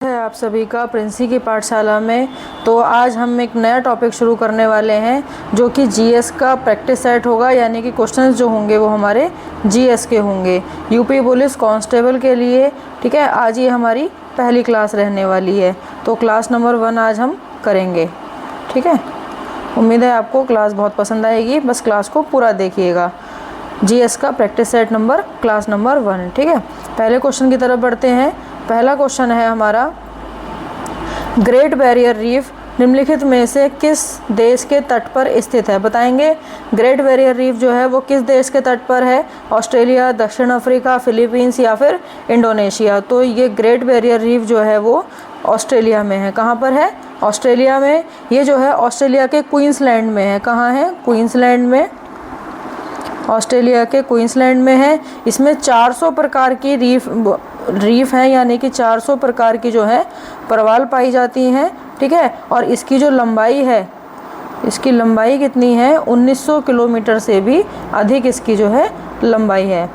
है आप सभी का प्रिंसी की पाठशाला में। तो आज हम एक नया टॉपिक शुरू करने वाले हैं जो कि जीएस का प्रैक्टिस सेट होगा, यानी कि क्वेश्चंस जो होंगे वो हमारे जीएस के होंगे यूपी पुलिस कांस्टेबल के लिए। ठीक है, आज ये हमारी पहली क्लास रहने वाली है, तो क्लास नंबर 1 आज हम करेंगे। ठीक है, उम्मीद है आपको क्लास बहुत पसंद आएगी, बस क्लास को पूरा देखिएगा। जीएस का practice set number class number 1। ठीक है, पहले क्वेश्चन की तरफ बढ़ते हैं। पहला क्वेश्चन है हमारा, ग्रेट बैरियर रीफ निम्नलिखित में से किस देश के तट पर स्थित है? बताएंगे ग्रेट बैरियर रीफ जो है वो किस देश के तट पर है? ऑस्ट्रेलिया, दक्षिण अफ्रीका, फिलीपींस या फिर इंडोनेशिया। तो ये ग्रेट बैरियर रीफ जो है वो ऑस्ट्रेलिया में है। कहाँ पर है? ऑस्ट्रेलिया में। ये जो है ऑस्ट्रेलिया के क्वींसलैंड में है। कहाँ है? क्वींसलैंड में, ऑस्ट्रेलिया के क्वींसलैंड में है। इसमें 400 प्रकार की रीफ हैं, यानी कि 400 प्रकार की जो है प्रवाल पाई जाती हैं। ठीक है, और इसकी जो लंबाई है, इसकी लंबाई कितनी है? 1900 किलोमीटर से भी अधिक इसकी जो है लंबाई है।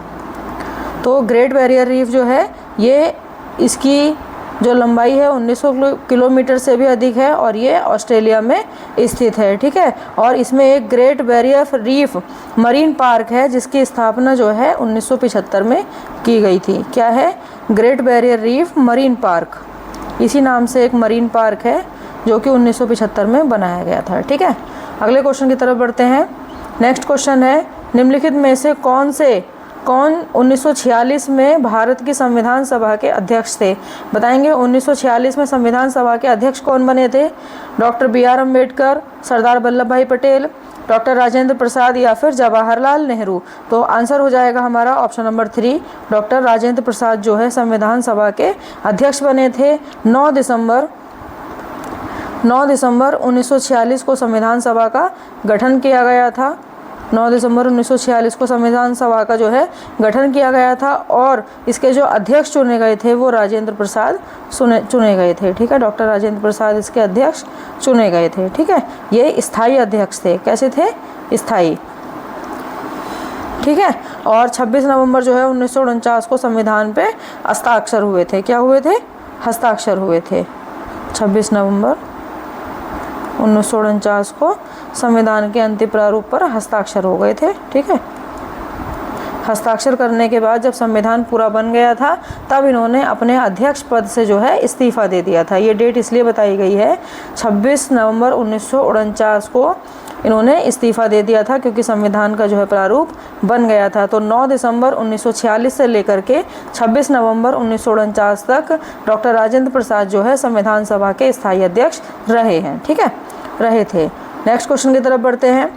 तो ग्रेट बैरियर रीफ जो है ये, इसकी जो लंबाई है 1900 किलोमीटर से भी अधिक है और ये ऑस्ट्रेलिया में स्थित है। ठीक है, और इसमें एक great barrier reef marine park है जिसकी स्थापना जो है 1975 में की गई थी। क्या है? Great barrier reef marine park, इसी नाम से एक मरीन पार्क है जो कि 1975 में बनाया गया था। ठीक है, अगले क्वेश्चन की तरफ बढ़ते हैं। नेक्स्ट क्वेश्चन है, निम्नलिखित में से कौन 1946 में भारत की संविधान सभा के अध्यक्ष थे? बताएंगे 1946 में संविधान सभा के अध्यक्ष कौन बने थे? डॉक्टर BR अम्बेडकर, सरदार वल्लभ भाई पटेल, डॉक्टर राजेंद्र प्रसाद या फिर जवाहरलाल नेहरू। तो आंसर हो जाएगा हमारा option number 3, doctor Rajendra Prasad जो है संविधान सभा के अध्यक्ष बने थे। 9 दिसंबर 1946 को संविधान सभा का गठन किया गया था। 9 दिसंबर 1946 को संविधान सभा का जो है गठन किया गया था और इसके जो अध्यक्ष चुने गए थे वो राजेंद्र प्रसाद चुने गए थे। ठीक है, डॉक्टर राजेंद्र प्रसाद इसके अध्यक्ष चुने गए थे। ठीक है, ये स्थायी अध्यक्ष थे। कैसे थे? स्थायी। ठीक है, और 26 नवंबर जो है 1949 को संविधान पे हस्ताक्षर हुए थे। क्या हुए थे? हस्ताक्षर हुए थे। 26 नवंबर 1949 को संविधान के अंतिम प्रारूप पर हस्ताक्षर हो गए थे। ठीक है, हस्ताक्षर करने के बाद जब संविधान पूरा बन गया था तब इन्होंने अपने अध्यक्ष पद से जो है इस्तीफा दे दिया था। ये डेट इसलिए बताई गई है 26 नवंबर 1949 को इन्होंने इस्तीफा दे दिया था क्योंकि संविधान का जो है प्रारूप बन गया था। तो 9 दिसंबर 1946 से लेकर के 26 नवंबर 1949 तक डॉक्टर राजेंद्र प्रसाद जो है संविधान सभा के स्थायी अध्यक्ष रहे हैं। ठीक है, रहे थे। नेक्स्ट क्वेश्चन की तरफ बढ़ते हैं।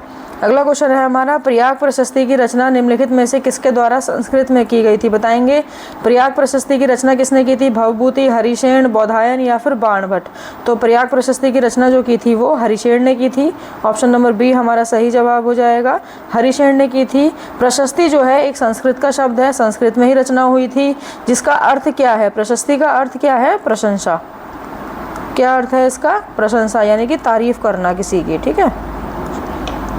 अगला क्वेश्चन है हमारा, प्रयाग प्रशस्ति की रचना निम्नलिखित में से किसके द्वारा संस्कृत में की गई थी? बताएंगे प्रयाग प्रशस्ति की रचना किसने की थी? भवभूति, हरिशेन, बौधायन या फिर बाणभट्ट। तो प्रयाग प्रशस्ति की रचना जो की थी वो हरिशेन ने की थी। ऑप्शन नंबर बी हमारा सही जवाब हो जाएगा, हरिशेन ने की थी। प्रशस्ति जो है एक संस्कृत का शब्द है, संस्कृत में ही रचना हुई थी, जिसका अर्थ क्या है? प्रशस्ति का अर्थ क्या है? प्रशंसा। क्या अर्थ है इसका? प्रशंसा, यानी कि तारीफ करना किसी की। ठीक है,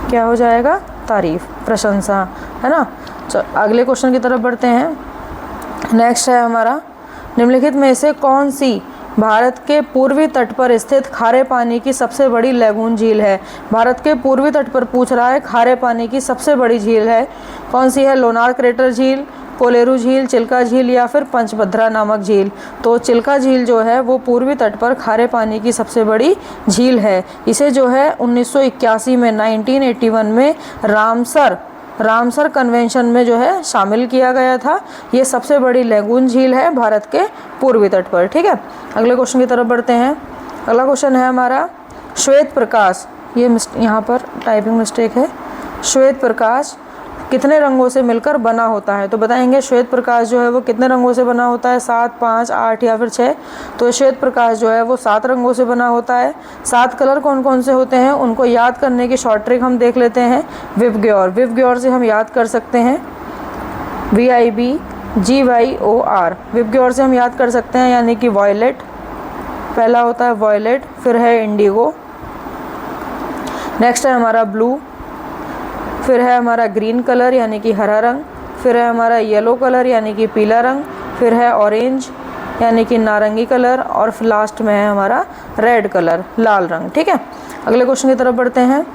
क्या हो जाएगा? तारीफ, प्रशंसा, है ना। चलो अगले क्वेश्चन की तरफ बढ़ते हैं। नेक्स्ट है हमारा, निम्नलिखित में से कौन सी भारत के पूर्वी तट पर स्थित खारे पानी की सबसे बड़ी लैगून झील है? भारत के पूर्वी तट पर पूछ रहा है, खारे पानी की सबसे बड़ी झील है कौन सी है? लोनार क्रेटर झील, कोलेरू झील, चिल्का झील या फिर पंचभद्रा नामक झील। तो चिल्का झील जो है वो पूर्वी तट पर खारे पानी की सबसे बड़ी झील है। इसे जो है 1981 में 1981 में रामसर कन्वेंशन में जो है शामिल किया गया था। ये सबसे बड़ी लैगून झील है भारत के पूर्वी तट पर। ठीक है, अगले क्वेश्चन की तरफ बढ़ते हैं। अगला क्वेश्चन है हमारा, श्वेत प्रकाश, ये यहाँ पर टाइपिंग मिस्टेक है, श्वेत प्रकाश कितने रंगों से मिलकर बना होता है? तो बताएंगे श्वेत प्रकाश जो है वो कितने रंगों से बना होता है? 7, 5, 8 या फिर 6। तो श्वेत प्रकाश जो है वो 7 रंगों से बना होता है। 7 कलर कौन कौन से होते हैं उनको याद करने की शॉर्ट ट्रिक हम देख लेते हैं। विबग्योर से हम याद कर सकते हैं, VIBGYOR, विबग्योर से हम याद कर सकते हैं, यानी कि वॉयलेट पहला होता है, वॉयलेट, फिर है इंडिगो, नेक्स्ट है हमारा ब्लू, फिर है हमारा ग्रीन कलर यानी कि हरा रंग, फिर है हमारा येलो कलर यानी कि पीला रंग, फिर है ऑरेंज, यानी कि नारंगी कलर, और लास्ट में है हमारा रेड कलर, लाल रंग। ठीक है, अगले क्वेश्चन की तरफ बढ़ते हैं।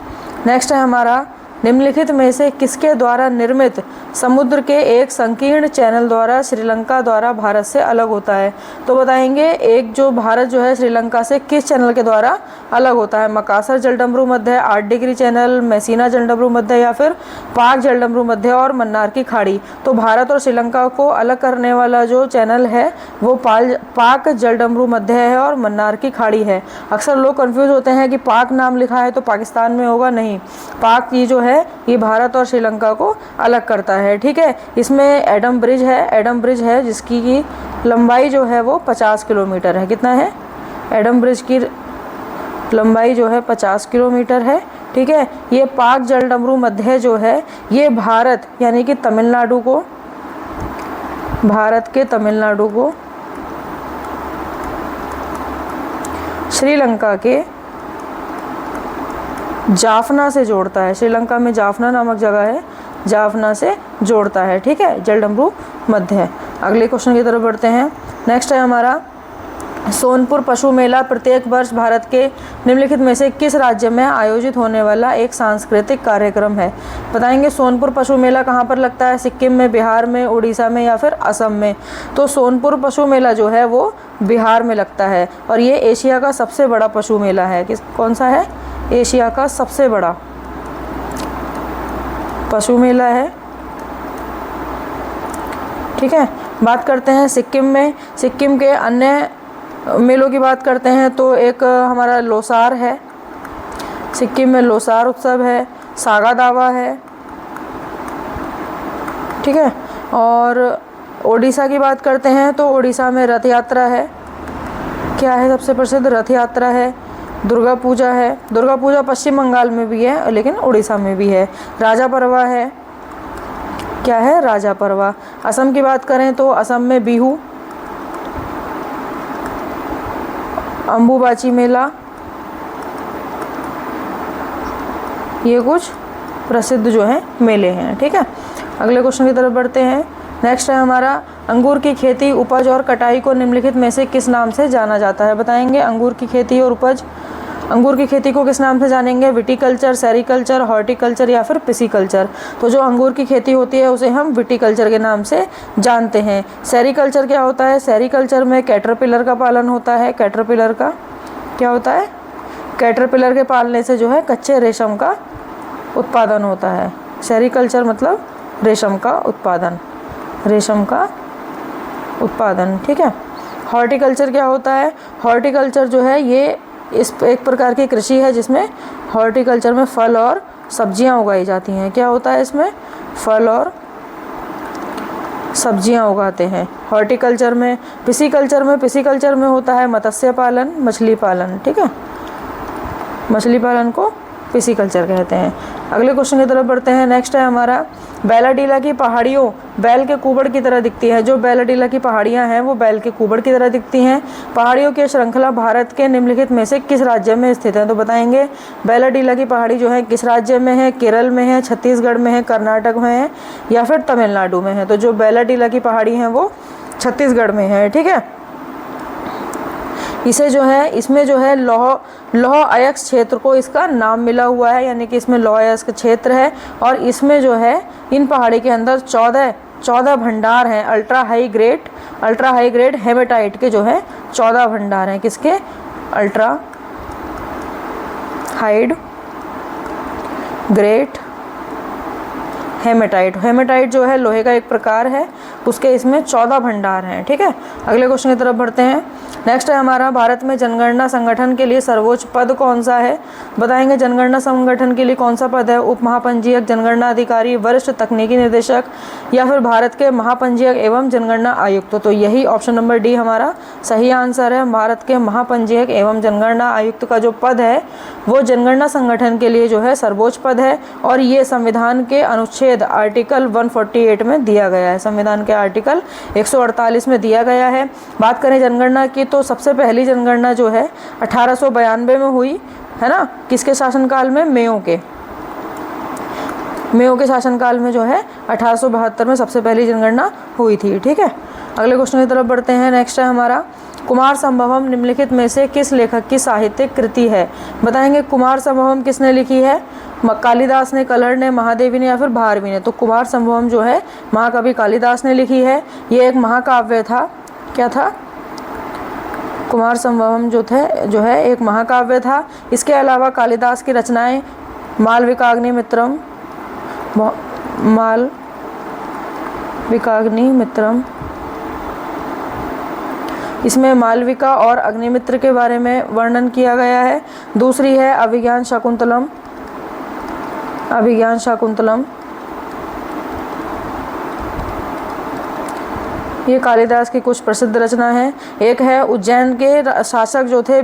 नेक्स्ट है हमारा, निम्नलिखित में से किसके द्वारा निर्मित समुद्र के एक संकीर्ण चैनल द्वारा श्रीलंका द्वारा भारत से अलग होता है? तो बताएंगे एक जो भारत जो है श्रीलंका से किस चैनल के द्वारा अलग होता है? मकासर जलडमरू मध्य, 8 डिग्री चैनल, मैसीना जलडमरू मध्य, या फिर पाक जलडमरू मध्य और मन्नार की खाड़ी। तो भारत और श्रीलंका को अलग करने वाला जो चैनल है वो पाक जलडमरू मध्य है और मन्नार की खाड़ी है। अक्सर लोग कंफ्यूज होते हैं कि पाक नाम लिखा है तो पाकिस्तान में होगा, नहीं, पाक ये जो है ये भारत और श्रीलंका को अलग करता है। ठीक है, इसमें एडम ब्रिज है जिसकी की लंबाई जो है वो 50 किलोमीटर है। कितना है? एडम ब्रिज की लंबाई जो है 50 किलोमीटर है। ठीक है, ये पाक जलडमरू मध्य जो है ये भारत यानी कि तमिलनाडु को, भारत के तमिलनाडु को श्रीलंका के जाफना से जोड़ता है। श्रीलंका में जाफना नामक जगह है, जाफना से जोड़ता है। ठीक है, जलडमरू मध्य है। अगले क्वेश्चन की तरफ बढ़ते हैं। नेक्स्ट है हमारा, सोनपुर पशु मेला प्रत्येक वर्ष भारत के निम्नलिखित में से किस राज्य में आयोजित होने वाला एक सांस्कृतिक कार्यक्रम है? बताएंगे सोनपुर पशु मेला कहाँ पर लगता है? सिक्किम में, बिहार में, उड़ीसा में या फिर असम में? तो सोनपुर पशु मेला जो है वो बिहार में लगता है और ये एशिया का सबसे बड़ा पशु मेला है। कौन सा है? एशिया का सबसे बड़ा पशु मेला है। ठीक है, बात करते हैं सिक्किम में। सिक्किम के अन्य मेलों की बात करते हैं तो एक हमारा लोसार है, सिक्किम में लोसार उत्सव है, सागा दावा है। ठीक है, और ओडिशा की बात करते हैं तो ओडिशा में रथ यात्रा है। क्या है सबसे प्रसिद्ध? रथ यात्रा है। दुर्गा पूजा है, दुर्गा पूजा पश्चिम बंगाल में भी है लेकिन उड़ीसा में भी है। राजा परवा है। क्या है? राजा परवा। असम की बात करें तो असम में बिहू, अम्बुबाची मेला, ये कुछ प्रसिद्ध जो है मेले हैं। ठीक है, अगले क्वेश्चन की तरफ बढ़ते हैं। नेक्स्ट है हमारा, अंगूर की खेती, उपज और कटाई को निम्नलिखित में से किस नाम से जाना जाता है? बताएंगे अंगूर की खेती और उपज। अंगूर की खेती को किस नाम से जानेंगे? विटीकल्चर, सेरिकल्चर, हॉर्टिकल्चर या फिर पिसिकल्चर? तो जो अंगूर की खेती होती है उसे हम विटीकल्चर के नाम से जानते हैं। सेरिकल्चर क्या होता है? सेरिकल्चर में कैटरपिलर का पालन होता है। कैटरपिलर का क्या होता है? कैटरपिलर के पालने से जो है कच्चे रेशम का उत्पादन होता है। सेरिकल्चर मतलब रेशम का उत्पादन, रेशम का उत्पादन। ठीक है, हॉर्टिकल्चर क्या होता है? हॉर्टिकल्चर जो है ये इस एक प्रकार की कृषि है जिसमें हॉर्टिकल्चर में फल और सब्जियां उगाई जाती हैं। क्या होता है इसमें? फल और सब्जियां उगाते हैं हॉर्टिकल्चर में। पिसिकल्चर में होता है मत्स्य पालन, मछली पालन। ठीक है, मछली पालन को पिसिकल्चर कहते हैं। अगले क्वेश्चन की तरफ बढ़ते हैं। नेक्स्ट है हमारा, बैलाडीला की पहाड़ियों बैल के कुबड़ की तरह दिखती है। जो बैलाडीला की पहाड़ियां हैं वो बैल के कुबड़ की तरह दिखती हैं। पहाड़ियों की श्रृंखला भारत के निम्नलिखित में से किस राज्य में स्थित है? तो बताएंगे बैलाडीला की पहाड़ी जो है किस राज्य में है? केरल में है, छत्तीसगढ़ में है, कर्नाटक में है या फिर तमिलनाडु में है? तो जो बैलाडीला की पहाड़ी हैं वो छत्तीसगढ़ में है। ठीक है, इसे जो है इसमें जो है लौह अयस्क क्षेत्र को इसका नाम मिला हुआ है, यानी कि इसमें लौह अयस्क क्षेत्र है और इसमें जो है इन पहाड़ी के अंदर 14 भंडार हैं। अल्ट्रा हाई ग्रेड हेमेटाइट के जो है 14 भंडार हैं। किसके? अल्ट्रा हाई ग्रेड हेमेटाइट जो है लोहे का एक प्रकार है, उसके इसमें 14 भंडार हैं। ठीक है, अगले क्वेश्चन की तरफ बढ़ते हैं। नेक्स्ट है हमारा, भारत में जनगणना संगठन के लिए सर्वोच्च पद कौन सा है? बताएंगे जनगणना संगठन के लिए कौन सा पद है? उप महापंजीयक, जनगणना अधिकारी, वरिष्ठ तकनीकी निदेशक या फिर भारत के महापंजीयक एवं जनगणना आयुक्त? तो यही ऑप्शन नंबर डी हमारा सही आंसर है। भारत के महापंजीयक एवं जनगणना आयुक्त का जो पद है वो जनगणना संगठन के लिए जो है सर्वोच्च पद है और ये संविधान के अनुच्छेद आर्टिकल 148 में दिया गया है। संविधान के आर्टिकल 148 में दिया गया है। बात करें जनगणना की तो सबसे पहली जनगणना जो है 1892 में हुई है ना। किसके शासनकाल में? मेयो के शासनकाल में जो है 1872 में सबसे पहली जनगणना हुई थी। ठीक है, अगले क्वेश्चन की तरफ बढ़ते हैं। नेक्स्ट है हमारा कुमार संभवम निम्नलिखित में से किस लेखक की साहित्यिक कृति है? बताएंगे कुमार संभवम किसने लिखी है? कालिदास ने, कलहड़ ने, महादेवी ने या फिर भारवी ने? तो कुमार संभवम जो है महाकवि कालिदास ने लिखी है। ये एक महाकाव्य था। क्या था? कुमार संभवम जो है एक महाकाव्य था। इसके अलावा कालिदास की रचनाएं मालविकाग्निमित्रम, इसमें मालविका और अग्निमित्र के बारे में वर्णन किया गया है। दूसरी है अभिज्ञान शाकुंतलम। ये कालिदास की कुछ प्रसिद्ध रचना है। एक है उज्जैन के शासक जो थे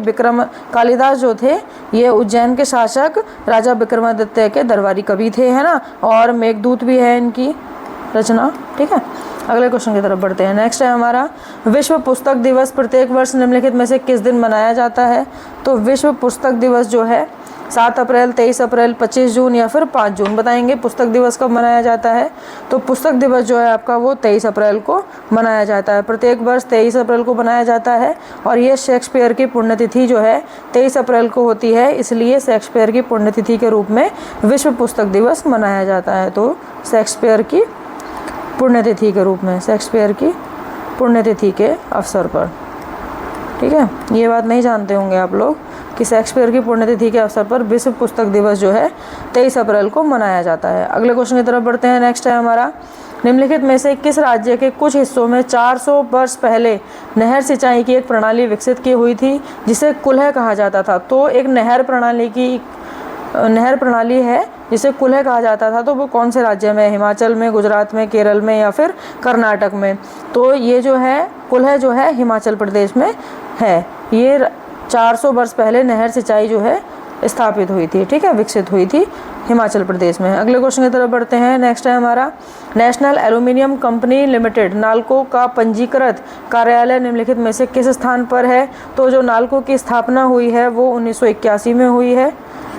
कालिदास जो थे, ये उज्जैन के शासक राजा विक्रमादित्य के दरबारी कवि थे, है ना। और मेघदूत भी है इनकी रचना। ठीक है, अगले क्वेश्चन की तरफ बढ़ते हैं। नेक्स्ट है हमारा विश्व पुस्तक दिवस प्रत्येक वर्ष निम्नलिखित में से किस दिन मनाया जाता है? तो विश्व पुस्तक दिवस जो है 7 अप्रैल, 23 अप्रैल, 25 जून या फिर 5 जून? बताएंगे पुस्तक दिवस कब मनाया जाता है? तो पुस्तक दिवस जो है आपका वो 23 अप्रैल को मनाया जाता है। प्रत्येक वर्ष 23 अप्रैल को मनाया जाता है। और ये शेक्सपियर की पुण्यतिथि जो है 23 अप्रैल को होती है, इसलिए शेक्सपियर की पुण्यतिथि के रूप में विश्व पुस्तक दिवस मनाया जाता है। तो शेक्सपियर की पुण्यतिथि के रूप में, शेक्सपियर की पुण्यतिथि के अवसर पर। ठीक है, ये बात नहीं जानते होंगे आप लोग कि शेक्सपियर की पुण्यतिथि के अवसर पर विश्व पुस्तक दिवस जो है 23 अप्रैल को मनाया जाता है। अगले क्वेश्चन की तरफ बढ़ते हैं। नेक्स्ट है हमारा निम्नलिखित में से किस राज्य के कुछ हिस्सों में 400 वर्ष पहले नहर सिंचाई की एक प्रणाली विकसित की हुई थी जिसे कुल्ह कहा जाता था? तो एक नहर प्रणाली है जिसे कुल्ह कहा जाता था, तो वो कौन से राज्य में? हिमाचल में, गुजरात में, केरल में या फिर कर्नाटक में? तो ये जो है कुल्ह जो है हिमाचल प्रदेश में है। ये 400 वर्ष पहले नहर सिंचाई जो है स्थापित हुई थी। ठीक है, विकसित हुई थी हिमाचल प्रदेश में। अगले क्वेश्चन की तरफ बढ़ते हैं। नेक्स्ट है हमारा national aluminium company limited NALCO का पंजीकृत कार्यालय निम्नलिखित में से किस स्थान पर है? तो जो नालको की स्थापना हुई है वो 1981 में हुई है।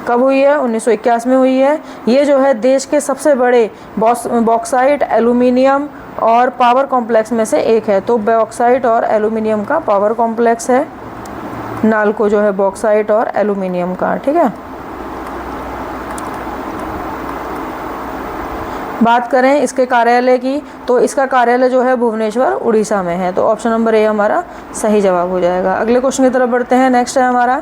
कब हुई है? 1981 में हुई है। ये जो है देश के सबसे बड़े बॉक्साइट, एल्यूमिनियम और पावर कॉम्प्लेक्स में से एक है। तो बॉक्साइट और एल्यूमिनियम का पावर कॉम्प्लेक्स है नालको जो है बॉक्साइट और एल्यूमिनियम का। ठीक है, बात करें इसके कार्यालय की, तो इसका कार्यालय जो है भुवनेश्वर उड़ीसा में है। तो ऑप्शन नंबर ए हमारा सही जवाब हो जाएगा। अगले क्वेश्चन की तरफ बढ़ते हैं। नेक्स्ट है हमारा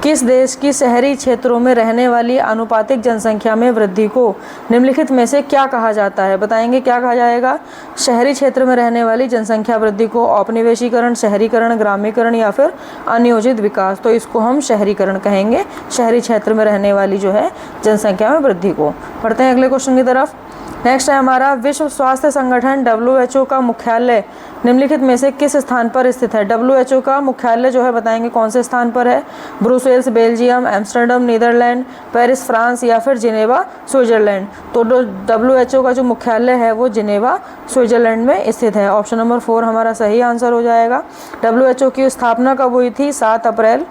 किस देश की शहरी क्षेत्रों में रहने वाली आनुपातिक जनसंख्या में वृद्धि को निम्नलिखित में से क्या कहा जाता है? बताएंगे क्या कहा जाएगा? शहरी क्षेत्र में रहने वाली जनसंख्या वृद्धि को औपनिवेशीकरण, शहरीकरण, ग्रामीकरण या फिर अनियोजित विकास? तो इसको हम शहरीकरण कहेंगे, शहरी क्षेत्र में रहने वाली जो है जनसंख्या में वृद्धि को। बढ़ते हैं अगले क्वेश्चन की तरफ। नेक्स्ट है हमारा विश्व स्वास्थ्य संगठन WHO का मुख्यालय निम्नलिखित में से किस स्थान पर स्थित है? WHO का मुख्यालय जो है बताएंगे कौन से स्थान पर है? Brussels Belgium, Amsterdam Netherland, Paris France या फिर जिनेवा स्विट्जरलैंड? तो WHO का जो मुख्यालय है वो जिनेवा स्विट्जरलैंड में स्थित है। ऑप्शन नंबर 4 हमारा सही आंसर हो जाएगा। WHO की स्थापना कब हुई थी? 7 अप्रैल।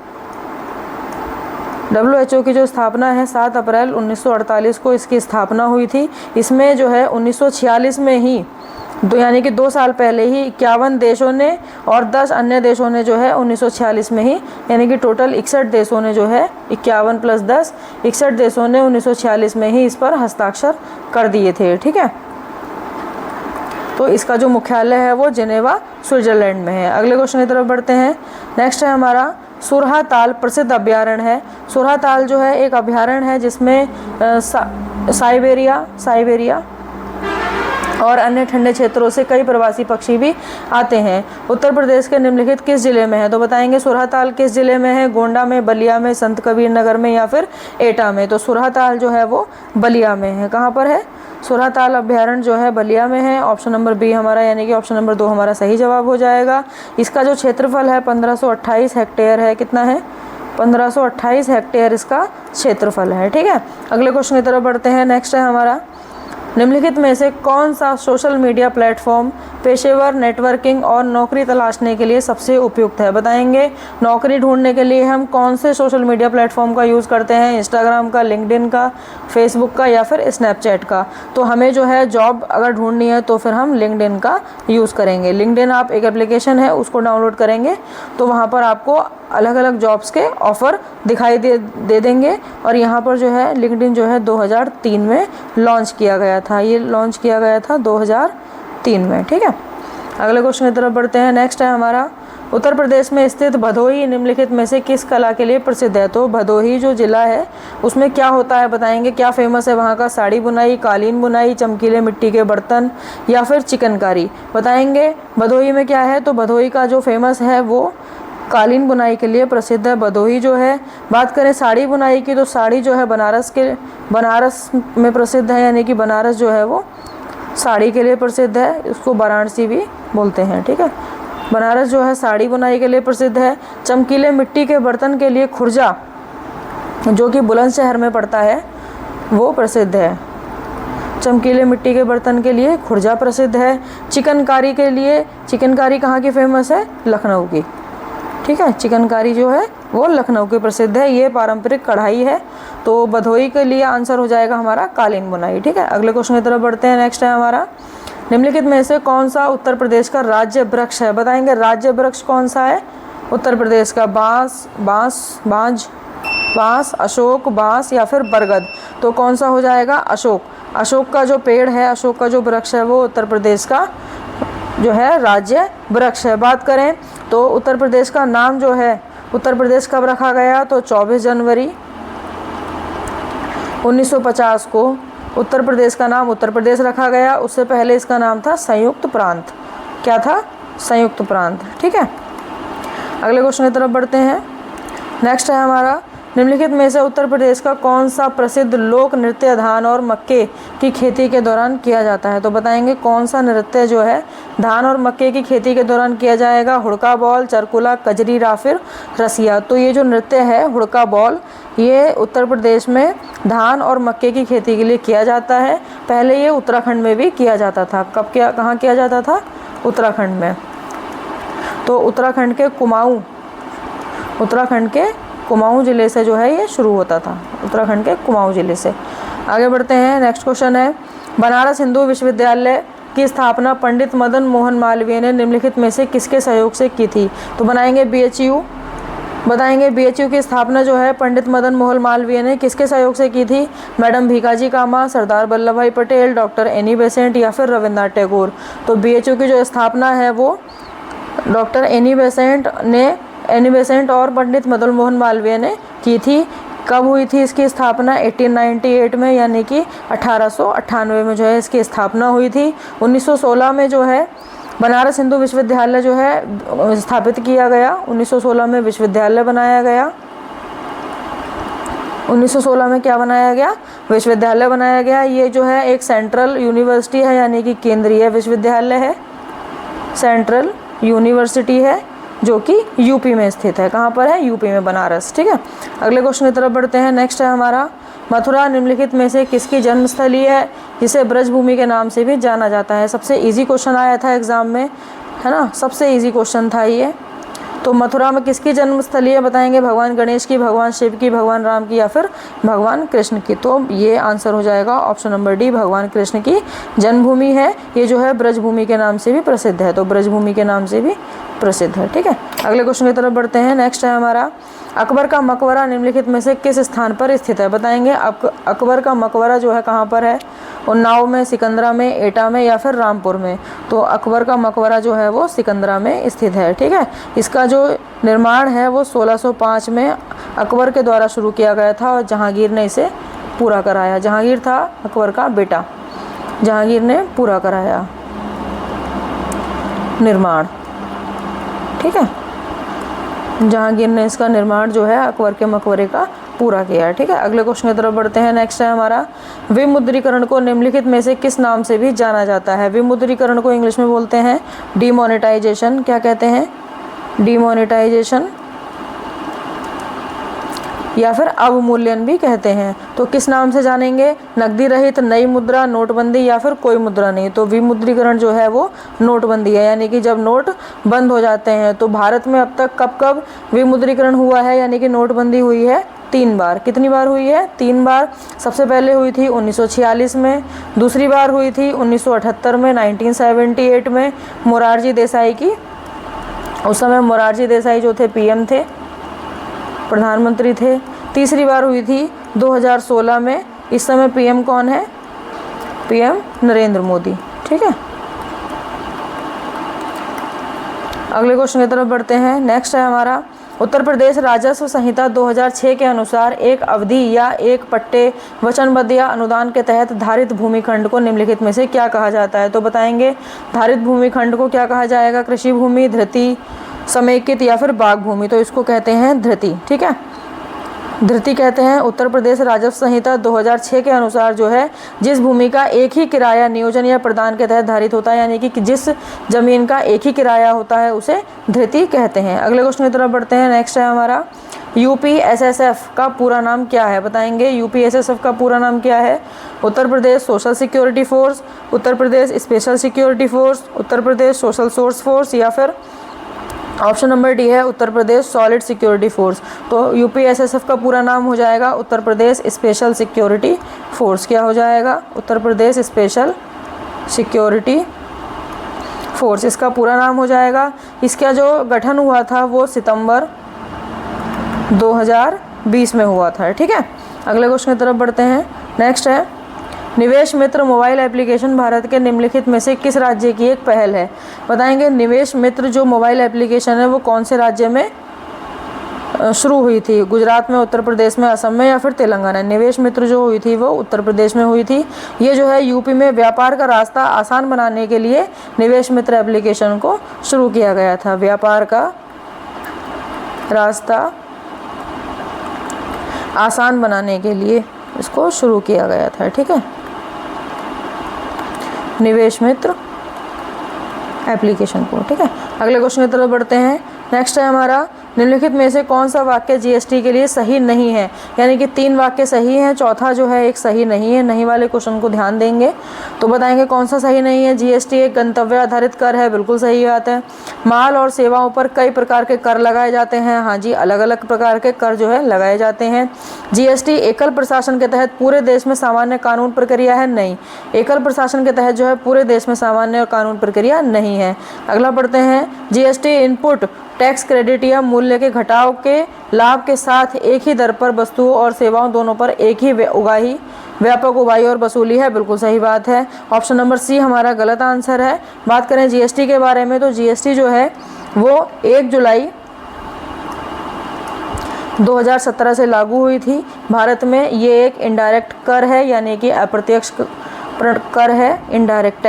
WHO की जो स्थापना है 7 अप्रैल 1948 को इसकी स्थापना हुई थी। इसमें जो है 1946 में ही यानी कि 2 साल पहले ही 51 देशों ने और 10 अन्य देशों ने जो है 1946 में ही यानी कि टोटल 61 देशों ने जो है 51 + 10 61 देशों ने 1946 में ही इस पर हस्ताक्षर कर दिए थे। ठीक है, तो इसका जो मुख्यालय है वो जिनेवा स्विट्जरलैंड में है। अगले क्वेश्चन की तरफ बढ़ते हैं। नेक्स्ट है हमारा सुरहा ताल प्रसिद्ध अभ्यारण्य है। सुरहा ताल जो है एक अभ्यारण्य है जिसमें साइबेरिया और अन्य ठंडे क्षेत्रों से कई प्रवासी पक्षी भी आते हैं। उत्तर प्रदेश के निम्नलिखित किस जिले में है? तो बताएंगे सुरहा ताल किस जिले में है? गोंडा में, बलिया में, संत कबीर नगर में या फिर एटा में? तो सुरहा ताल जो है वो बलिया में है। कहाँ पर है? सुरहा ताल अभ्यारण्य जो है बलिया में है। ऑप्शन नंबर बी हमारा यानी कि ऑप्शन नंबर 2 हमारा सही जवाब हो जाएगा। इसका जो क्षेत्रफल है 1528 हेक्टेयर है। कितना है? 1528 हेक्टेयर इसका क्षेत्रफल है। ठीक है, अगले क्वेश्चन की तरफ बढ़ते हैं। नेक्स्ट है हमारा निम्नलिखित में से कौन सा सोशल मीडिया प्लेटफॉर्म पेशेवर नेटवर्किंग और नौकरी तलाशने के लिए सबसे उपयुक्त है? बताएंगे नौकरी ढूंढने के लिए हम कौन से सोशल मीडिया प्लेटफॉर्म का यूज़ करते हैं? इंस्टाग्राम का, लिंक्डइन का, फेसबुक का या फिर स्नैपचैट का? तो हमें जो है जॉब अगर ढूंढनी है तो फिर हम लिंक्डइन का यूज़ करेंगे। लिंक्डइन आप एक एप्लीकेशन है, उसको डाउनलोड करेंगे तो वहाँ पर आपको अलग अलग जॉब्स के ऑफ़र दिखाई दे देंगे। और यहाँ पर जो है लिंक्डइन जो है 2003 में लॉन्च किया गया था। ये लॉन्च किया गया था 2003 में। ठीक है, अगले क्वेश्चन की तरफ बढ़ते हैं। नेक्स्ट है हमारा, उत्तर प्रदेश में स्थित भदोही निम्नलिखित में से किस कला के लिए प्रसिद्ध है? तो भदोही जो ज़िला है उसमें क्या होता है? बताएंगे क्या फेमस है वहाँ का? साड़ी बुनाई, कालीन बुनाई, चमकीले मिट्टी के बर्तन या फिर चिकनकारी? बताएंगे भदोही में क्या है? तो भदोही का जो फेमस है वो कालीन बुनाई के लिए प्रसिद्ध है भदोही जो है। बात करें साड़ी बुनाई की तो साड़ी जो है बनारस में प्रसिद्ध है, यानी कि बनारस जो है वो साड़ी के लिए प्रसिद्ध है, उसको वाराणसी भी बोलते हैं। ठीक है, बनारस जो है साड़ी बुनाई के लिए प्रसिद्ध है। चमकीले मिट्टी के बर्तन के लिए खुर्जा जो कि बुलंदशहर में पड़ता है वो प्रसिद्ध है। चमकीले मिट्टी के बर्तन के लिए खुर्जा प्रसिद्ध है। चिकनकारी के लिए, चिकनकारी कहाँ की फेमस है? लखनऊ की। ठीक है, चिकनकारी जो है वो लखनऊ की प्रसिद्ध है। ये पारंपरिक कढ़ाई है। तो भदोही के लिए आंसर हो जाएगा हमारा कालीन बुनाई। ठीक है, अगले क्वेश्चन की तरफ बढ़ते हैं। नेक्स्ट है हमारा, निम्नलिखित में से कौन सा उत्तर प्रदेश का राज्य वृक्ष है? बताएंगे राज्य वृक्ष कौन सा है उत्तर प्रदेश का? बांस, अशोक, बांस या फिर बरगद? तो कौन सा हो जाएगा? अशोक। अशोक का जो पेड़ है, अशोक का जो वृक्ष है वो उत्तर प्रदेश का जो है राज्य वृक्ष है। बात करें तो उत्तर प्रदेश का नाम जो है, उत्तर प्रदेश कब रखा गया? तो 24 जनवरी 1950 को उत्तर प्रदेश का नाम उत्तर प्रदेश रखा गया। उससे पहले इसका नाम था संयुक्त प्रांत। क्या था? संयुक्त प्रांत। ठीक है, अगले क्वेश्चन की तरफ बढ़ते हैं। नेक्स्ट है हमारा, निम्नलिखित में से उत्तर प्रदेश का कौन सा प्रसिद्ध लोक नृत्य धान और मक्के की खेती के दौरान किया जाता है? तो बताएंगे कौन सा नृत्य जो है धान और मक्के की खेती के दौरान किया जाएगा? हुड़का बॉल, चरकुला, कजरी या फिर रसिया? तो ये जो नृत्य है हुड़का बॉल, ये उत्तर प्रदेश में धान और मक्के की खेती के लिए किया जाता है। पहले ये उत्तराखंड में भी किया जाता था। कहाँ किया जाता था? उत्तराखंड में। तो उत्तराखंड के कुमाऊं ज़िले से जो है ये शुरू होता था, उत्तराखंड के कुमाऊं ज़िले से। आगे बढ़ते हैं। नेक्स्ट क्वेश्चन है, बनारस हिंदू विश्वविद्यालय की स्थापना पंडित मदन मोहन मालवीय ने निम्नलिखित में से किसके सहयोग से की थी? तो बनाएंगे BHU। बताएंगे BHU की स्थापना जो है पंडित मदन मोहन मालवीय ने किसके सहयोग से की थी? मैडम भीकाजी कामा, सरदार वल्लभ भाई पटेल, डॉक्टर एनी बेसेंट या फिर रविन्द्रनाथ टैगोर? तो BHU की जो स्थापना है वो डॉक्टर एनी बेसेंट और पंडित मदन मोहन मालवीय ने की थी। कब हुई थी इसकी स्थापना? 1898 में, यानी कि 1898 में जो है इसकी स्थापना हुई थी। 1916 में जो है बनारस हिंदू विश्वविद्यालय जो है स्थापित किया गया। 1916 में विश्वविद्यालय बनाया गया। 1916 में क्या बनाया गया? विश्वविद्यालय बनाया गया। ये जो है एक सेंट्रल यूनिवर्सिटी है, यानी कि केंद्रीय विश्वविद्यालय है, सेंट्रल यूनिवर्सिटी है जो कि यूपी में स्थित है। कहाँ पर है? यूपी में, बनारस। ठीक है, अगले क्वेश्चन की तरफ बढ़ते हैं। नेक्स्ट है हमारा, मथुरा निम्नलिखित में से किसकी जन्मस्थली है जिसे ब्रजभूमि के नाम से भी जाना जाता है? सबसे इजी क्वेश्चन आया था एग्जाम में, है ना, सबसे इजी क्वेश्चन था ये। तो मथुरा में किसकी जन्मस्थली है? बताएंगे भगवान गणेश की, भगवान शिव की, भगवान राम की या फिर भगवान कृष्ण की? तो ये आंसर हो जाएगा ऑप्शन नंबर डी, भगवान कृष्ण की जन्मभूमि है। ये जो है ब्रजभूमि के नाम से भी प्रसिद्ध है, तो ब्रजभूमि के नाम से भी प्रसिद्ध है। ठीक है, अगले क्वेश्चन की तरफ बढ़ते हैं। नेक्स्ट है हमारा, अकबर का मकबरा निम्नलिखित में से किस स्थान पर स्थित है? बताएंगे अकबर का मकबरा जो है कहाँ पर है? उन्नाव में, सिकंदरा में, एटा में या फिर रामपुर में? तो अकबर का मकबरा जो है वो सिकंदरा में स्थित है। ठीक है, इसका जो निर्माण है वो 1605 में अकबर के द्वारा शुरू किया गया था और जहांगीर ने इसे पूरा कराया। जहांगीर था अकबर का बेटा, जहांगीर ने पूरा कराया निर्माण। ठीक है, जहांगीर ने इसका निर्माण जो है अकबर के मकबरे का पूरा किया। ठीक है, अगले क्वेश्चन की तरफ बढ़ते हैं। नेक्स्ट है हमारा, विमुद्रीकरण को निम्नलिखित में से किस नाम से भी जाना जाता है? विमुद्रीकरण को इंग्लिश में बोलते हैं डीमोनेटाइजेशन। क्या कहते हैं? डीमोनेटाइजेशन। या फिर अवमूल्यन भी कहते हैं। तो किस नाम से जानेंगे? नकदी रहित, नई मुद्रा, नोटबंदी या फिर कोई मुद्रा नहीं। तो विमुद्रीकरण जो है वो नोटबंदी है, यानी कि जब नोट बंद हो जाते हैं। तो भारत में अब तक कब कब विमुद्रीकरण हुआ है, यानी कि नोटबंदी हुई है? 3 बार। कितनी बार हुई है? 3 बार। सबसे पहले हुई थी 1946 में, दूसरी बार हुई थी 1978 में, 1978 में मोरारजी देसाई की, उस समय मोरारजी देसाई जो थे पीएम थे, प्रधानमंत्री थे। तीसरी बार हुई थी 2016 में, इस समय पीएम कौन है? पीएम नरेंद्र मोदी। ठीक है, अगले क्वेश्चन की तरफ बढ़ते हैं। नेक्स्ट है हमारा, उत्तर प्रदेश राजस्व संहिता 2006 के अनुसार एक अवधि या एक पट्टे, वचनबद्ध या अनुदान के तहत धारित भूमिखंड को निम्नलिखित में से क्या कहा जाता है? तो बताएंगे धारित भूमिखंड को क्या कहा जाएगा? कृषि भूमि, धृति, समेकित या फिर बाग भूमि। तो इसको कहते हैं धृति। ठीक है, धृति कहते हैं। उत्तर प्रदेश राजस्व संहिता 2006 के अनुसार जो है जिस भूमि का एक ही किराया नियोजन या प्रदान के तहत धारित होता है, यानी कि जिस जमीन का एक ही किराया होता है उसे धृति कहते हैं। अगले क्वेश्चन की तरफ बढ़ते हैं। नेक्स्ट है हमारा, यूपीएसएसएफ का पूरा नाम क्या है? बताएंगे यूपीएसएसएफ का पूरा नाम क्या है? Uttar Pradesh social security force, Uttar Pradesh special security force, Uttar Pradesh social source force या फिर ऑप्शन नंबर डी है Uttar Pradesh solid security force. तो यूपीएसएसएफ का पूरा नाम हो जाएगा Uttar Pradesh special security force. क्या हो जाएगा? Uttar Pradesh special security force, इसका पूरा नाम हो जाएगा। इसका जो गठन हुआ था वो सितंबर 2020 में हुआ था। ठीक है, अगले क्वेश्चन की तरफ बढ़ते हैं। नेक्स्ट है, निवेश मित्र मोबाइल एप्लीकेशन भारत के निम्नलिखित में से किस राज्य की एक पहल है? बताएंगे निवेश मित्र जो मोबाइल एप्लीकेशन है वो कौन से राज्य में शुरू हुई थी? गुजरात में, उत्तर प्रदेश में, असम में या फिर तेलंगाना? निवेश मित्र जो हुई थी वो उत्तर प्रदेश में हुई थी। ये जो है यूपी में व्यापार का रास्ता आसान बनाने के लिए निवेश मित्र एप्लीकेशन को शुरू किया गया था। व्यापार का रास्ता आसान बनाने के लिए इसको शुरू किया गया था। ठीक है, निवेश मित्र एप्लीकेशन को। ठीक है, अगले क्वेश्चन की तरफ बढ़ते हैं। नेक्स्ट है हमारा, निम्नलिखित में से कौन सा वाक्य जीएसटी के लिए सही नहीं है? यानी कि 3 वाक्य सही हैं, चौथा जो है एक सही नहीं है। नहीं वाले क्वेश्चन को ध्यान देंगे तो बताएंगे कौन सा सही नहीं है। जीएसटी एक गंतव्य आधारित कर है, बिल्कुल सही बात है। माल और सेवाओं पर कई प्रकार के कर लगाए जाते हैं, हाँ जी, अलग अलग प्रकार के कर जो है लगाए जाते हैं। जीएसटी एकल प्रशासन के तहत पूरे देश में सामान्य कानून प्रक्रिया है, नहीं। एकल प्रशासन के तहत जो है पूरे देश में सामान्य कानून प्रक्रिया नहीं है। अगला पढ़ते हैं, जीएसटी इनपुट टैक्स क्रेडिट या मूल्य के घटाव के लाभ के साथ एक ही दर पर वस्तुओं और सेवाओं दोनों पर एक ही उगाही, व्यापक उगाही और वसूली है, बिल्कुल सही बात है। ऑप्शन नंबर सी हमारा गलत आंसर है। बात करें जीएसटी के बारे में तो जीएसटी जो है वो 1 जुलाई 2017 से लागू हुई थी भारत में। ये एक इनडायरेक्ट कर है, यानी कि अप्रत्यक्ष कर है। इनडायरेक्ट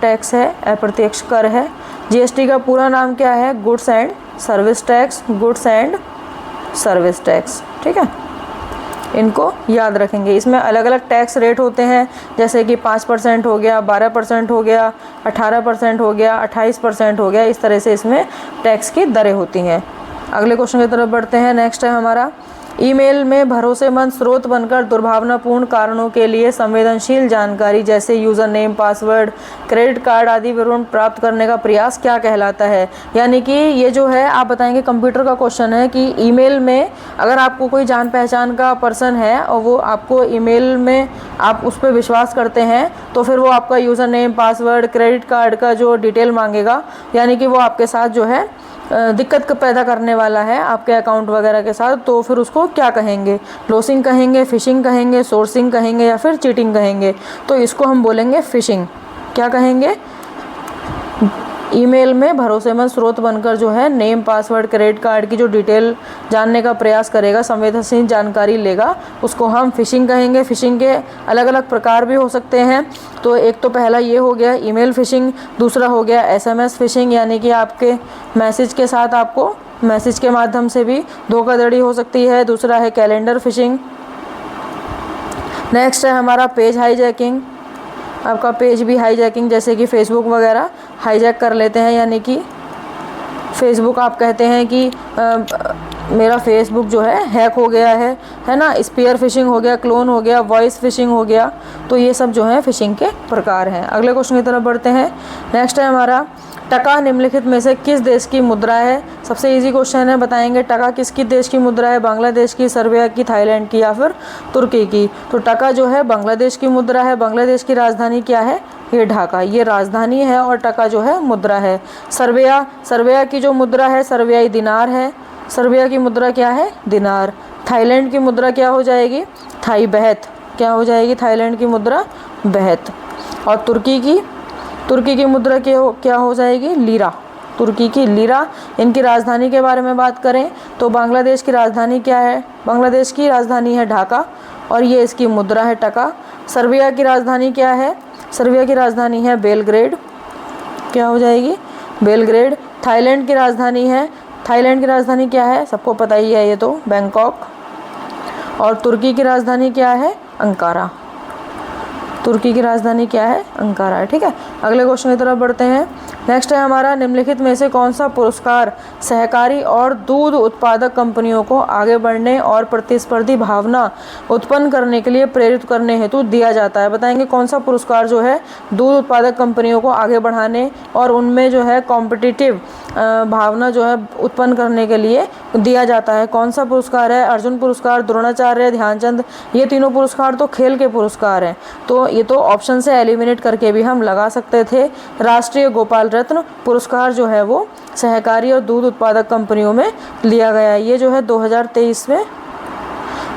टैक्स है, अप्रत्यक्ष कर है। जीएसटी का पूरा नाम क्या है? Goods and service tax, goods and service tax. ठीक है, इनको याद रखेंगे। इसमें अलग अलग टैक्स रेट होते हैं, जैसे कि 5% हो गया, 12% हो गया, 18% हो गया, 28% हो गया। इस तरह से इसमें टैक्स की दरें होती हैं। अगले क्वेश्चन की तरफ बढ़ते हैं। नेक्स्ट है हमारा, ईमेल में भरोसेमंद स्रोत बनकर दुर्भावनापूर्ण कारणों के लिए संवेदनशील जानकारी जैसे user name, password, credit card आदि विवरण प्राप्त करने का प्रयास क्या कहलाता है? यानी कि ये जो है आप बताएंगे, कंप्यूटर का क्वेश्चन है कि ईमेल में अगर आपको कोई जान पहचान का पर्सन है और वो आपको ईमेल में आप उस पर विश्वास करते हैं तो फिर वो आपका user name, password, credit card का जो डिटेल मांगेगा, यानी कि वो आपके साथ जो है दिक्कत पैदा करने वाला है आपके अकाउंट वगैरह के साथ, तो फिर उसको क्या कहेंगे? लोसिंग कहेंगे, फिशिंग कहेंगे, सोर्सिंग कहेंगे या फिर चीटिंग कहेंगे? तो इसको हम बोलेंगे फिशिंग। क्या कहेंगे? ईमेल में भरोसेमंद स्रोत बनकर जो है नेम, पासवर्ड, क्रेडिट कार्ड की जो डिटेल जानने का प्रयास करेगा, संवेदनशील जानकारी लेगा, उसको हम फिशिंग कहेंगे। फिशिंग के अलग अलग प्रकार भी हो सकते हैं। तो एक तो पहला ये हो गया ईमेल फिशिंग, दूसरा हो गया एसएमएस फिशिंग, यानी कि आपके मैसेज के साथ आपको मैसेज के माध्यम से भी धोखाधड़ी हो सकती है। दूसरा है कैलेंडर फिशिंग। नेक्स्ट है हमारा पेज हाईजैकिंग। आपका पेज भी हाईजैकिंग, जैसे कि फेसबुक वगैरह हाईजैक कर लेते हैं, यानी कि फेसबुक आप कहते हैं कि मेरा फेसबुक जो है हैक हो गया है ना, स्पीयर फिशिंग हो गया, क्लोन हो गया, वॉइस फिशिंग हो गया। तो ये सब जो है फिशिंग के प्रकार हैं। अगले क्वेश्चन की तरफ बढ़ते हैं। नेक्स्ट है हमारा, टका निम्नलिखित में से किस देश की मुद्रा है? सबसे इजी क्वेश्चन है, बताएंगे टका किसकी देश की मुद्रा है? बांग्लादेश की, सर्बिया की, थाईलैंड की या फिर तुर्की की? तो टका जो है बांग्लादेश की मुद्रा है। बांग्लादेश की राजधानी क्या है? ये ढाका, ये राजधानी है, और टका जो है मुद्रा है। सर्बिया की जो मुद्रा है सर्बियाई दिनार है। सर्बिया की मुद्रा क्या है? दिनार। थाईलैंड की मुद्रा क्या हो जाएगी? थाई बहत। क्या हो जाएगी थाईलैंड की मुद्रा? बहत। और तुर्की की मुद्रा क्या हो जाएगी? लीरा। तुर्की की लीरा। इनकी राजधानी के बारे में बात करें तो बांग्लादेश की राजधानी क्या है? बांग्लादेश की राजधानी है ढाका, और ये इसकी मुद्रा है टका। सर्बिया की राजधानी क्या है? सर्बिया की राजधानी है बेलग्रेड। क्या हो जाएगी? बेलग्रेड। थाईलैंड की राजधानी क्या है? सबको पता ही है ये तो, बैंकॉक। और तुर्की की राजधानी क्या है? अंकारा। तुर्की की राजधानी क्या है? अंकारा है। ठीक है, अगले क्वेश्चन की तरफ बढ़ते हैं। नेक्स्ट है हमारा, निम्नलिखित में से कौन सा पुरस्कार सहकारी और दूध उत्पादक कंपनियों को आगे बढ़ने और प्रतिस्पर्धी भावना उत्पन्न करने के लिए प्रेरित करने हेतु दिया जाता है? बताएंगे कौन सा पुरस्कार जो है दूध उत्पादक कंपनियों को आगे बढ़ाने और उनमें जो है कॉम्पिटिटिव भावना जो है उत्पन्न करने के लिए दिया जाता है? कौन सा पुरस्कार है? अर्जुन पुरस्कार, द्रोणाचार्य, ध्यानचंद। ये तीनों पुरस्कार तो खेल के पुरस्कार हैं, तो ये तो ऑप्शन से एलिमिनेट करके भी हम लगा सकते थे। राष्ट्रीय गोपाल रत्न पुरस्कार जो है वो सहकारी और दूध उत्पादक कंपनियों में लिया गया है। ये जो है 2023 में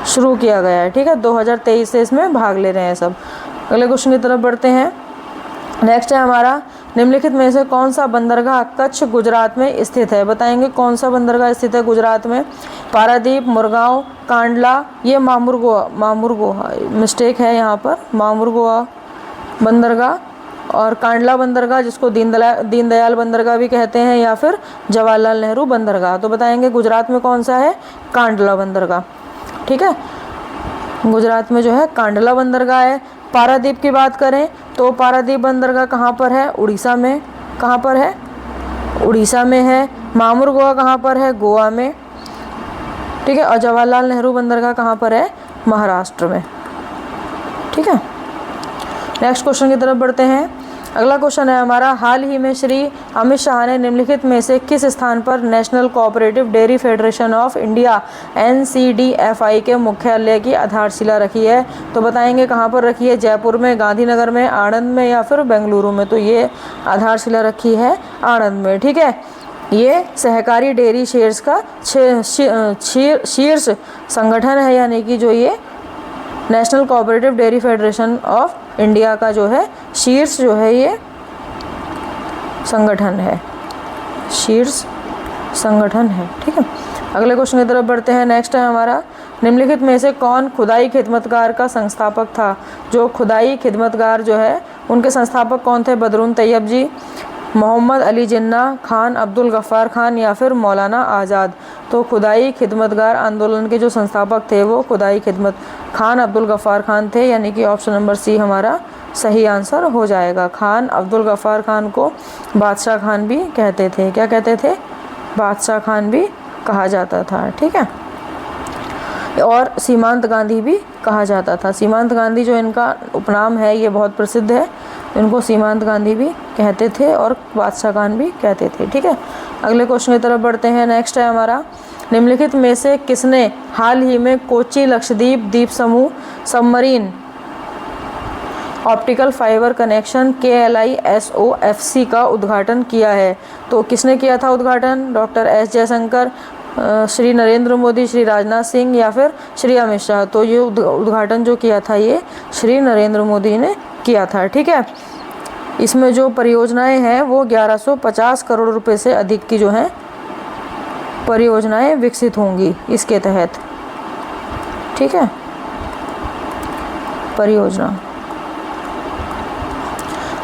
शुरू किया गया है। ठीक है, 2023 से इसमें भाग ले रहे हैं सब। अगले क्वेश्चन की तरफ बढ़ते हैं। नेक्स्ट है हमारा, निम्नलिखित में से कौन सा बंदरगाह कच्छ गुजरात में स्थित है? बताएंगे कौन सा बंदरगाह स्थित है गुजरात में? पारादीप, मुरगांव, कांडला, ये मामुरगोवा मिस्टेक है यहाँ पर, मामुरगोवा बंदरगाह और कांडला बंदरगाह, जिसको दीनदयाल बंदरगाह भी कहते हैं, या फिर जवाहरलाल नेहरू बंदरगाह। तो बताएंगे गुजरात में कौन सा है? कांडला बंदरगाह। ठीक है, गुजरात में जो है कांडला बंदरगाह है। पारादीप की बात करें तो पारादीप बंदरगाह कहाँ पर है? उड़ीसा में। कहाँ पर है? उड़ीसा में है। मामुरगोवा कहाँ पर है? गोवा में। ठीक है, और जवाहरलाल नेहरू बंदरगाह कहाँ पर है? महाराष्ट्र में। ठीक है, नेक्स्ट क्वेश्चन की तरफ बढ़ते हैं। अगला क्वेश्चन है हमारा, हाल ही में श्री अमित शाह ने निम्नलिखित में से किस स्थान पर national cooperative dairy federation of India NCDFI के मुख्यालय की आधारशिला रखी है? तो बताएंगे कहाँ पर रखी है? जयपुर में, गांधीनगर में, आणंद में या फिर बेंगलुरु में? तो ये आधारशिला रखी है आणंद में। ठीक है, ये सहकारी डेयरी शेयर्स का शीर्ष संगठन है, यानी कि जो ये national cooperative dairy federation of India का जो है शीर्ष जो है ये संगठन है, शीर्ष संगठन है। ठीक है, अगले क्वेश्चन की तरफ बढ़ते हैं। नेक्स्ट है हमारा, निम्नलिखित में से कौन खुदाई खिदमतगार का संस्थापक था? जो खुदाई खिदमतगार जो है उनके संस्थापक कौन थे? बदरुन तैयब जी, मोहम्मद अली जिन्ना, खान अब्दुल गफ्फार खान या फिर मौलाना आज़ाद? तो खुदाई खिदमतगार आंदोलन के जो संस्थापक थे वो खुदाई खिदमत खान अब्दुल गफ्फार खान थे, यानी कि ऑप्शन नंबर सी हमारा सही आंसर हो जाएगा। खान अब्दुल गफ्फार खान को बादशाह खान भी कहते थे। क्या कहते थे? बादशाह खान भी कहा जाता था। ठीक है, और सीमांत गांधी भी कहा जाता था। सीमांत गांधी जो इनका उपनाम है ये बहुत प्रसिद्ध है, इनको सीमांत गांधी भी कहते थे और बादशाह खान भी कहते थे। ठीक है, अगले क्वेश्चन की तरफ बढ़ते हैं। नेक्स्ट है हमारा, निम्नलिखित में से किसने हाल ही में कोच्चि लक्षद्वीप द्वीप समूह submarine optical fibre connection KLISOFC का उद्घाटन किया है? तो किसने किया था उद्घाटन? डॉक्टर S जयशंकर, श्री नरेंद्र मोदी, श्री राजनाथ सिंह या फिर श्री अमित शाह? तो ये उद्घाटन जो किया था ये श्री नरेंद्र मोदी ने किया था। ठीक है, इसमें जो परियोजनाएं हैं वो 1150 करोड़ रुपए से अधिक की जो हैं परियोजनाएं विकसित होंगी इसके तहत। ठीक है, परियोजना।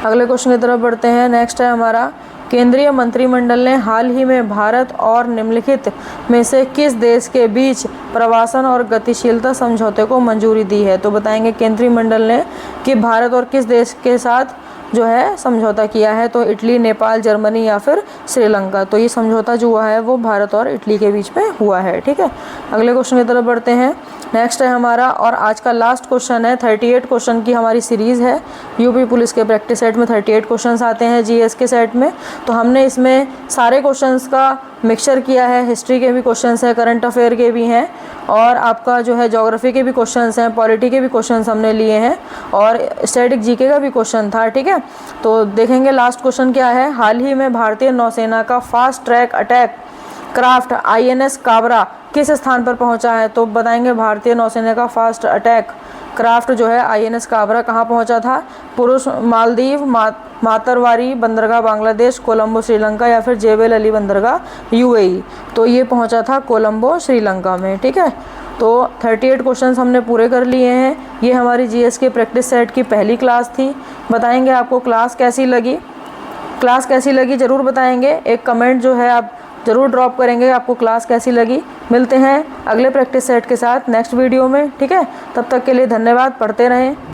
अगले क्वेश्चन की तरफ बढ़ते हैं। नेक्स्ट है हमारा, केंद्रीय मंत्रिमंडल ने हाल ही में भारत और निम्नलिखित में से किस देश के बीच प्रवासन और गतिशीलता समझौते को मंजूरी दी है? तो बताएंगे केंद्रीय मंडल ने कि भारत और किस देश के साथ जो है समझौता किया है, तो इटली, नेपाल, जर्मनी या फिर श्रीलंका। तो ये समझौता जो हुआ है वो भारत और इटली के बीच में हुआ है। ठीक है, अगले क्वेश्चन की तरफ बढ़ते हैं। नेक्स्ट है हमारा और आज का लास्ट क्वेश्चन है, 38 क्वेश्चन की हमारी सीरीज़ है। यूपी पुलिस के प्रैक्टिस सेट में 38 क्वेश्चंस आते हैं जीएस के सेट में। तो हमने इसमें सारे क्वेश्चंस का मिक्सचर किया है, हिस्ट्री के भी क्वेश्चंस हैं, करंट अफेयर के भी हैं, और आपका जो है ज्योग्राफी के भी क्वेश्चंस हैं, पॉलिटी के भी क्वेश्चंस हमने लिए हैं, और स्टैटिक जीके का भी क्वेश्चन था। ठीक है, तो देखेंगे लास्ट क्वेश्चन क्या है। हाल ही में भारतीय नौसेना का fast track attack craft INS Kabra किस स्थान पर पहुंचा है? तो बताएंगे भारतीय नौसेना का फास्ट अटैक क्राफ्ट जो है INS काबरा कहाँ पहुंचा था? पुरुष मालदीव, मातरवारी बंदरगाह बांग्लादेश, कोलंबो श्रीलंका या फिर जेबेल अली बंदरगाह UAE। तो ये पहुंचा था कोलंबो श्रीलंका में। ठीक है, तो 38 क्वेश्चंस हमने पूरे कर लिए हैं। ये हमारी जीएस के प्रैक्टिस सेट की पहली क्लास थी। बताएंगे आपको क्लास कैसी लगी, ज़रूर बताएंगे। एक कमेंट जो है आप ज़रूर ड्रॉप करेंगे आपको क्लास कैसी लगी। मिलते हैं अगले प्रैक्टिस सेट के साथ नेक्स्ट वीडियो में। ठीक है, तब तक के लिए धन्यवाद, पढ़ते रहें।